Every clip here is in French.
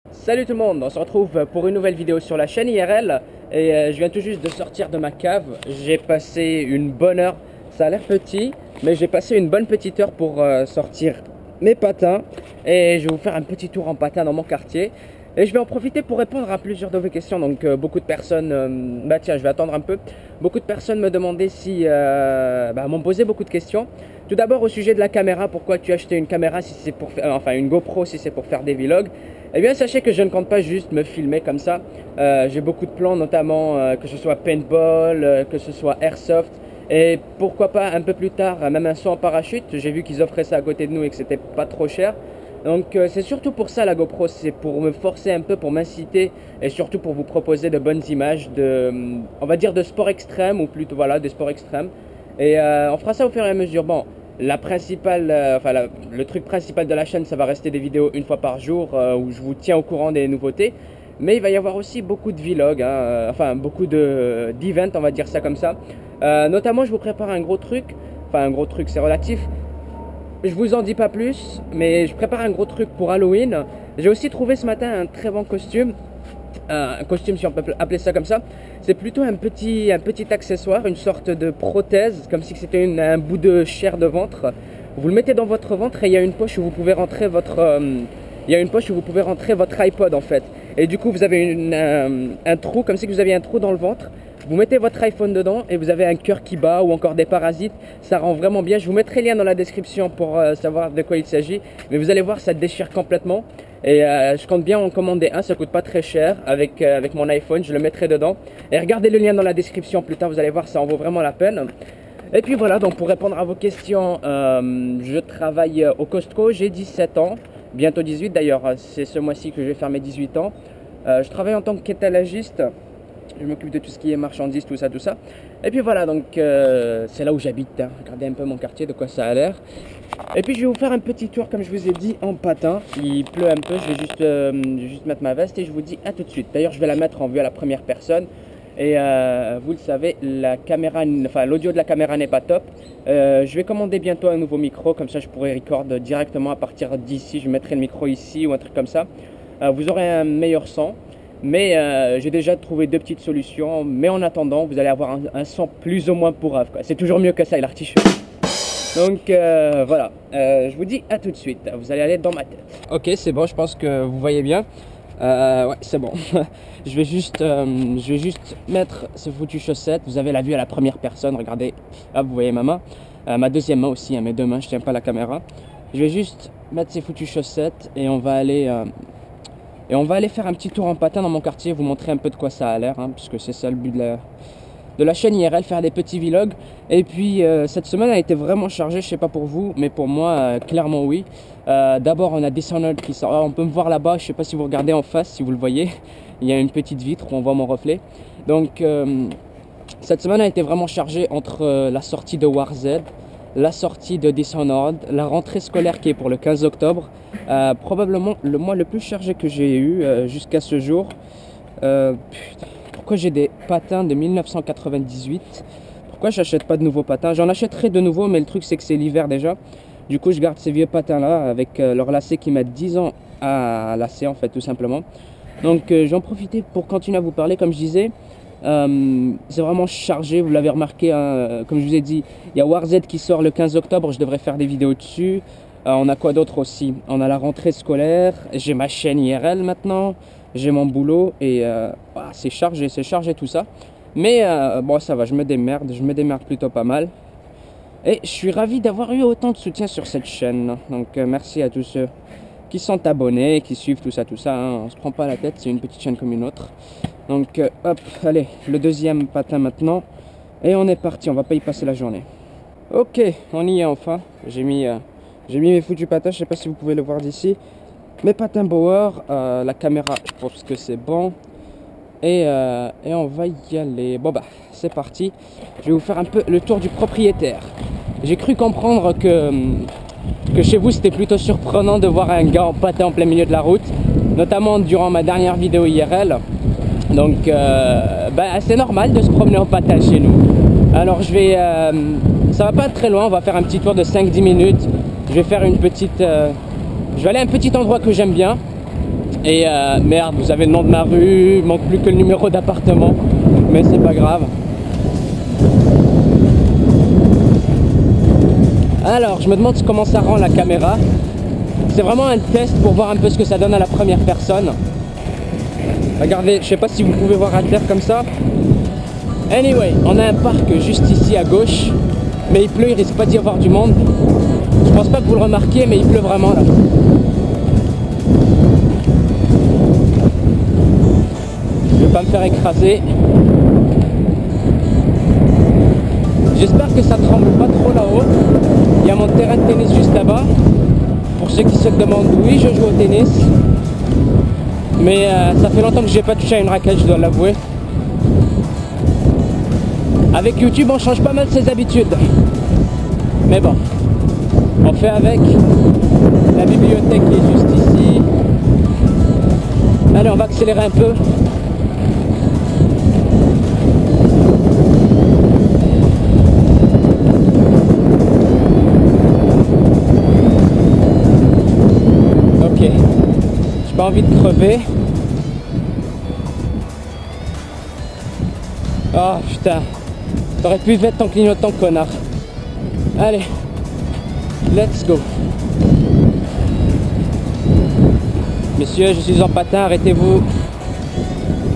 Salut tout le monde, on se retrouve pour une nouvelle vidéo sur la chaîne IRL et je viens tout juste de sortir de ma cave. J'ai passé une bonne heure, ça a l'air petit, mais j'ai passé une bonne petite heure pour sortir mes patins et je vais vous faire un petit tour en patin dans mon quartier. Et je vais en profiter pour répondre à plusieurs de vos questions. Donc beaucoup de personnes, bah tiens, je vais attendre un peu. Beaucoup de personnes me demandaient si, m'ont posé beaucoup de questions. Tout d'abord au sujet de la caméra, pourquoi tu as acheté une caméra si c'est pour faire, enfin une GoPro si c'est pour faire des vlogs. Eh bien sachez que je ne compte pas juste me filmer comme ça. J'ai beaucoup de plans, notamment que ce soit paintball, que ce soit airsoft. Et pourquoi pas un peu plus tard, même un saut en parachute. J'ai vu qu'ils offraient ça à côté de nous et que c'était pas trop cher. Donc c'est surtout pour ça la GoPro, c'est pour me forcer un peu, pour m'inciter et surtout pour vous proposer de bonnes images de, on va dire de sport extrême ou plutôt voilà, de sport extrême. Et on fera ça au fur et à mesure. Bon, la principale, le truc principal de la chaîne, ça va rester des vidéos une fois par jour où je vous tiens au courant des nouveautés. Mais il va y avoir aussi beaucoup de vlogs, hein, enfin beaucoup d'events, on va dire ça comme ça. Notamment, je vous prépare un gros truc, enfin un gros truc, c'est relatif. Je vous en dis pas plus, mais je prépare un gros truc pour Halloween. J'ai aussi trouvé ce matin un très bon costume. Un costume, si on peut appeler ça comme ça. C'est plutôt un petit accessoire, une sorte de prothèse, comme si c'était un bout de chair de ventre. Vous le mettez dans votre ventre et il y a une poche où vous pouvez rentrer votre iPod en fait. Et du coup, vous avez un trou, comme si vous aviez un trou dans le ventre. Vous mettez votre iPhone dedans et vous avez un cœur qui bat ou encore des parasites. Ça rend vraiment bien. Je vous mettrai le lien dans la description pour savoir de quoi il s'agit. Mais vous allez voir, ça déchire complètement. Et je compte bien en commander un, ça coûte pas très cher avec mon iPhone, je le mettrai dedans. Et regardez le lien dans la description plus tard, vous allez voir, ça en vaut vraiment la peine. Et puis voilà, donc pour répondre à vos questions, je travaille au Costco, j'ai 17 ans, bientôt 18 d'ailleurs, c'est ce mois-ci que je vais faire mes 18 ans. Je travaille en tant qu'étalagiste. Je m'occupe de tout ce qui est marchandises, tout ça, tout ça. Et puis voilà, donc c'est là où j'habite. Hein. Regardez un peu mon quartier, de quoi ça a l'air. Et puis je vais vous faire un petit tour, comme je vous ai dit, en patin. Il pleut un peu, je vais juste mettre ma veste et je vous dis à tout de suite. D'ailleurs, je vais la mettre en vue à la première personne. Et vous le savez, la caméra, enfin l'audio de la caméra n'est pas top. Je vais commander bientôt un nouveau micro, comme ça je pourrai record directement à partir d'ici. Je mettrai le micro ici ou un truc comme ça. Vous aurez un meilleur son. Mais j'ai déjà trouvé deux petites solutions. Mais en attendant, vous allez avoir un son plus ou moins pourrave. C'est toujours mieux que ça, il l'artichaut. Donc voilà, je vous dis à tout de suite. Vous allez aller dans ma tête. Ok, c'est bon, je pense que vous voyez bien. Ouais, c'est bon. je vais juste mettre ces foutues chaussettes. Vous avez la vue à la première personne. Regardez, là vous voyez ma main. Ma deuxième main aussi, hein, mes deux mains, je tiens pas la caméra. Je vais juste mettre ces foutues chaussettes et on va aller... faire un petit tour en patin dans mon quartier, vous montrer un peu de quoi ça a l'air, hein, puisque c'est ça le but de la chaîne IRL, faire des petits vlogs. Et puis cette semaine a été vraiment chargée, je sais pas pour vous, mais pour moi, clairement oui. D'abord on a Dishonored qui sort, on peut me voir là-bas, je sais pas si vous regardez en face, si vous le voyez, il y a une petite vitre où on voit mon reflet. Donc cette semaine a été vraiment chargée entre la sortie de WarZ, la sortie de Dishonored, la rentrée scolaire qui est pour le 15 octobre, probablement le mois le plus chargé que j'ai eu jusqu'à ce jour. Pourquoi j'ai des patins de 1998? Pourquoi j'achète pas de nouveaux patins? J'en achèterai de nouveaux, mais le truc c'est que c'est l'hiver déjà. Du coup je garde ces vieux patins là avec leur lacet qui met 10 ans à lasser en fait, tout simplement. Donc j'en profite pour continuer à vous parler, comme je disais. C'est vraiment chargé, vous l'avez remarqué, hein, comme je vous ai dit, il y a WarZ qui sort le 15 octobre, je devrais faire des vidéos dessus. On a quoi d'autre aussi? On a la rentrée scolaire, j'ai ma chaîne IRL maintenant, j'ai mon boulot et c'est chargé tout ça. Mais bon, ça va, je me démerde plutôt pas mal. Et je suis ravi d'avoir eu autant de soutien sur cette chaîne. Donc merci à tous ceux qui sont abonnés, qui suivent tout ça, hein. On se prend pas la tête, c'est une petite chaîne comme une autre. Donc hop, allez, le deuxième patin maintenant. Et on est parti, on va pas y passer la journée. Ok, on y est enfin. J'ai mis mes foutus patins, je sais pas si vous pouvez le voir d'ici. Mes patins Bauer, la caméra, je pense que c'est bon. Et on va y aller. Bon bah, c'est parti. Je vais vous faire un peu le tour du propriétaire. J'ai cru comprendre que chez vous c'était plutôt surprenant de voir un gars en patin en plein milieu de la route, notamment durant ma dernière vidéo IRL. Donc c'est normal de se promener en patin chez nous. Alors ça va pas être très loin, on va faire un petit tour de 5-10 minutes. Je vais faire je vais aller à un petit endroit que j'aime bien. Et merde, vous avez le nom de ma rue, il manque plus que le numéro d'appartement, mais c'est pas grave. Alors, je me demande comment ça rend la caméra. C'est vraiment un test pour voir un peu ce que ça donne à la première personne. Regardez, je sais pas si vous pouvez voir à terre comme ça. Anyway, on a un parc juste ici à gauche, mais il pleut, il risque pas d'y avoir du monde. Je pense pas que vous le remarquiez, mais il pleut vraiment là. Je vais pas me faire écraser. J'espère que ça tremble pas trop là-haut. Il y a mon terrain de tennis juste là-bas. Pour ceux qui se demandent, oui, je joue au tennis. Mais ça fait longtemps que j'ai pas touché à une raquette, je dois l'avouer. Avec YouTube, on change pas mal ses habitudes. Mais bon, on fait avec. La bibliothèque est juste ici. Allez, on va accélérer un peu. Ok, j'ai pas envie de crever. Oh putain, t'aurais pu mettre ton clignotant, connard. Allez, let's go. Monsieur, je suis en patin, arrêtez-vous.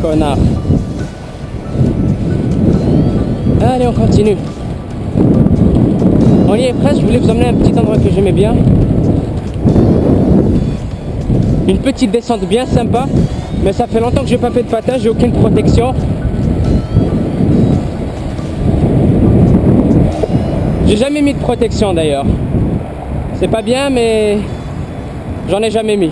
Connard. Allez, on continue. On y est presque, je voulais vous emmener à un petit endroit que j'aimais bien. Une petite descente bien sympa, mais ça fait longtemps que j'ai pas fait de patin, j'ai aucune protection. J'ai jamais mis de protection d'ailleurs. C'est pas bien, mais j'en ai jamais mis.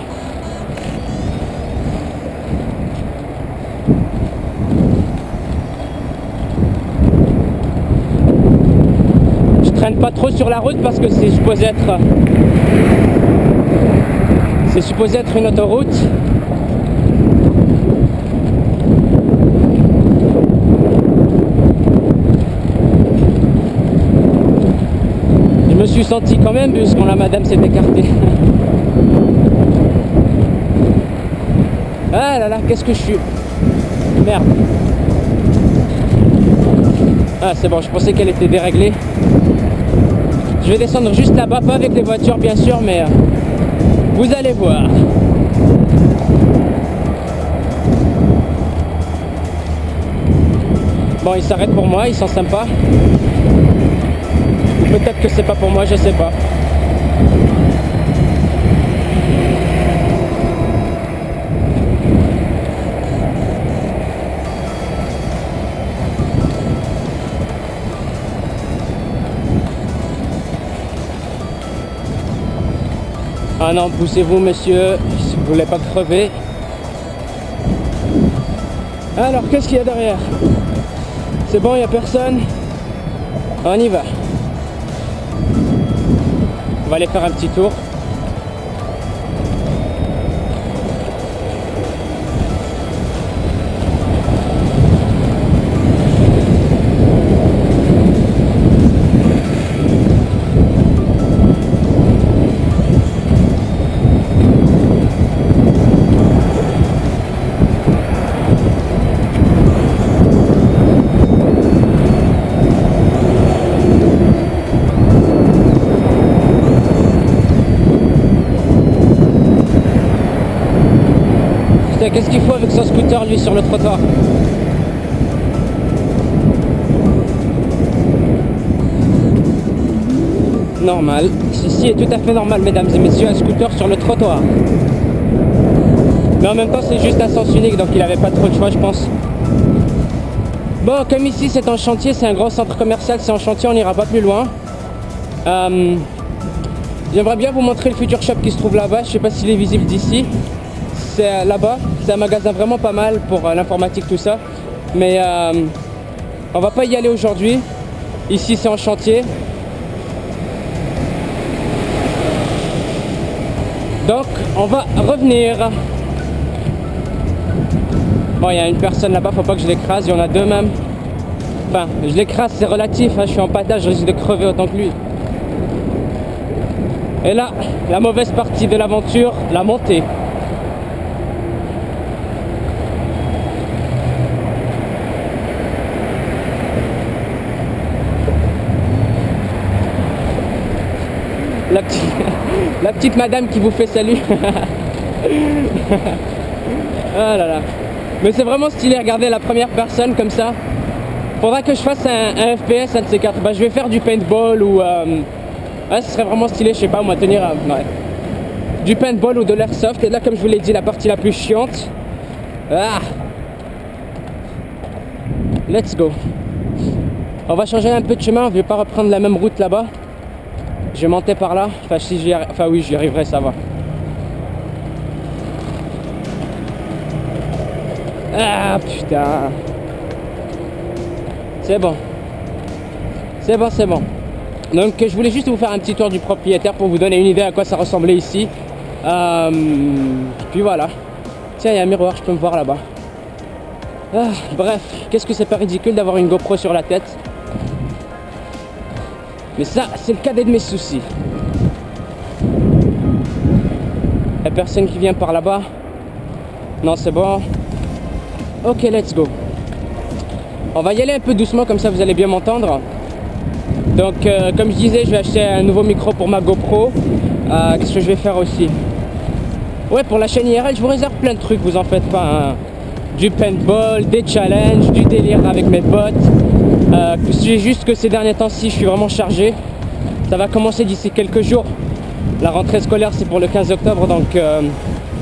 Je traîne pas trop sur la route parce que c'est supposé être une autoroute. Je me suis senti quand même puisque la madame s'est écartée. Ah là là, qu'est-ce que je suis... Merde. Ah c'est bon, je pensais qu'elle était déréglée. Je vais descendre juste là-bas, pas avec les voitures bien sûr, mais vous allez voir. Bon, ils s'arrêtent pour moi, ils sont sympas. Ou peut-être que c'est pas pour moi, je sais pas. Ah non, poussez-vous monsieur, si vous voulez pas crever. Alors, qu'est-ce qu'il y a derrière? C'est bon, il n'y a personne? On y va. On va aller faire un petit tour. Qu'est-ce qu'il faut avec son scooter lui sur le trottoir? Normal. Ceci est tout à fait normal, mesdames et messieurs, un scooter sur le trottoir. Mais en même temps, c'est juste un sens unique, donc il n'avait pas trop de choix, je pense. Bon, comme ici c'est en chantier, c'est un grand centre commercial, c'est en chantier, on n'ira pas plus loin. J'aimerais bien vous montrer le Future Shop qui se trouve là-bas, je sais pas s'il est visible d'ici. C'est là-bas, c'est un magasin vraiment pas mal pour l'informatique, tout ça. Mais on va pas y aller aujourd'hui. Ici c'est en chantier. Donc on va revenir. Bon, il y a une personne là-bas, faut pas que je l'écrase, il y en a deux même. Enfin, je l'écrase, c'est relatif, hein, je suis en patate, je risque de crever autant que lui. Et là, la mauvaise partie de l'aventure, la montée. La petite, la petite madame qui vous fait salut. Ah là là. Mais c'est vraiment stylé, regardez la première personne comme ça. Faudra que je fasse un FPS, un de ces quatre. Bah, je vais faire du paintball ou... Ouais, ce serait vraiment stylé, je sais pas, moi tenir... ouais. Du paintball ou de l'airsoft. Et là, comme je vous l'ai dit, la partie la plus chiante. Ah. Let's go. On va changer un peu de chemin, je vais pas reprendre la même route là-bas. Je vais monter par là. Enfin, si j'y arrive... enfin oui, j'y arriverai, ça va. Ah putain. C'est bon. C'est bon, c'est bon. Donc je voulais juste vous faire un petit tour du propriétaire pour vous donner une idée à quoi ça ressemblait ici. Puis voilà. Tiens, il y a un miroir, je peux me voir là-bas. Ah, bref, qu'est-ce que c'est pas ridicule d'avoir une GoPro sur la tête. Mais ça, c'est le cadet de mes soucis. Il n'y a personne qui vient par là-bas. Non, c'est bon. Ok, let's go. On va y aller un peu doucement, comme ça vous allez bien m'entendre. Donc, comme je disais, je vais acheter un nouveau micro pour ma GoPro. Qu'est-ce que je vais faire aussi? Ouais, pour la chaîne IRL, je vous réserve plein de trucs, vous en faites pas. Hein. Du paintball, des challenges, du délire avec mes potes. C'est juste que ces derniers temps-ci, je suis vraiment chargé. Ça va commencer d'ici quelques jours. La rentrée scolaire, c'est pour le 15 octobre, donc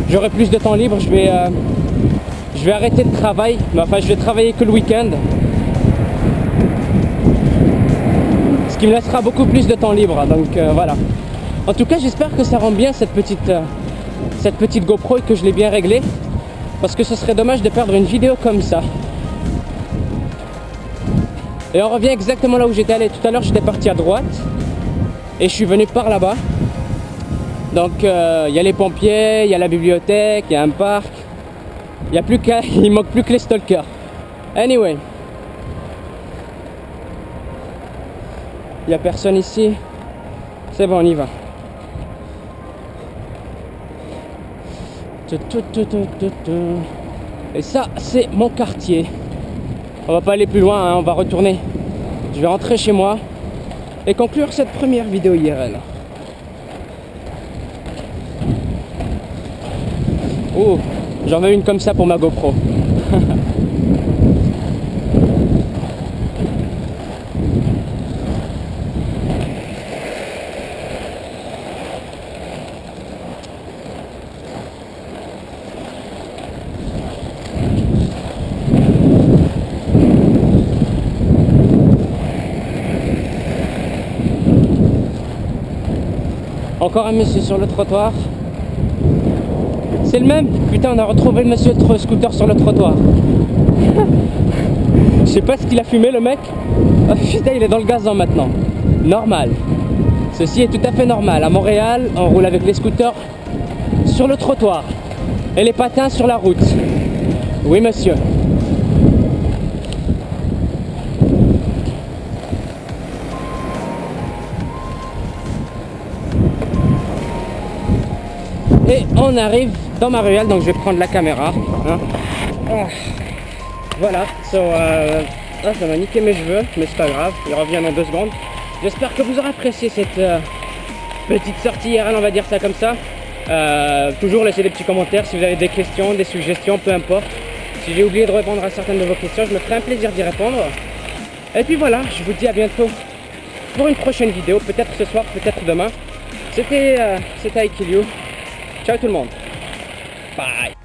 j'aurai plus de temps libre. Je vais arrêter le travail. Enfin, je vais travailler que le week-end. Ce qui me laissera beaucoup plus de temps libre. Donc voilà. En tout cas, j'espère que ça rend bien cette petite GoPro et que je l'ai bien réglée. Parce que ce serait dommage de perdre une vidéo comme ça. Et on revient exactement là où j'étais allé tout à l'heure. J'étais parti à droite et je suis venu par là-bas. Donc il y a les pompiers, il y a la bibliothèque, il y a un parc. Il manque plus que les stalkers. Anyway. Il n'y a personne ici. C'est bon, on y va. Et ça, c'est mon quartier. On va pas aller plus loin, hein, on va retourner. Je vais rentrer chez moi et conclure cette première vidéo IRL. Oh, j'en veux une comme ça pour ma GoPro. Encore un monsieur sur le trottoir. C'est le même? Putain, on a retrouvé le monsieur de scooter sur le trottoir. Je sais pas ce qu'il a fumé le mec. Oh, putain, il est dans le gazon maintenant. Normal. Ceci est tout à fait normal. À Montréal, on roule avec les scooters sur le trottoir et les patins sur la route. Oui, monsieur. Et on arrive dans ma ruelle, donc je vais prendre la caméra. Hein. Ah. Voilà, ça m'a niqué mes cheveux, mais c'est pas grave, il revient dans 2 secondes. J'espère que vous aurez apprécié cette petite sortie IRL, on va dire ça comme ça. Toujours laissez des petits commentaires si vous avez des questions, des suggestions, peu importe. Si j'ai oublié de répondre à certaines de vos questions, je me ferai un plaisir d'y répondre. Et puis voilà, je vous dis à bientôt pour une prochaine vidéo, peut-être ce soir, peut-être demain. C'était I Kill You. Ciao tout le monde. Bye.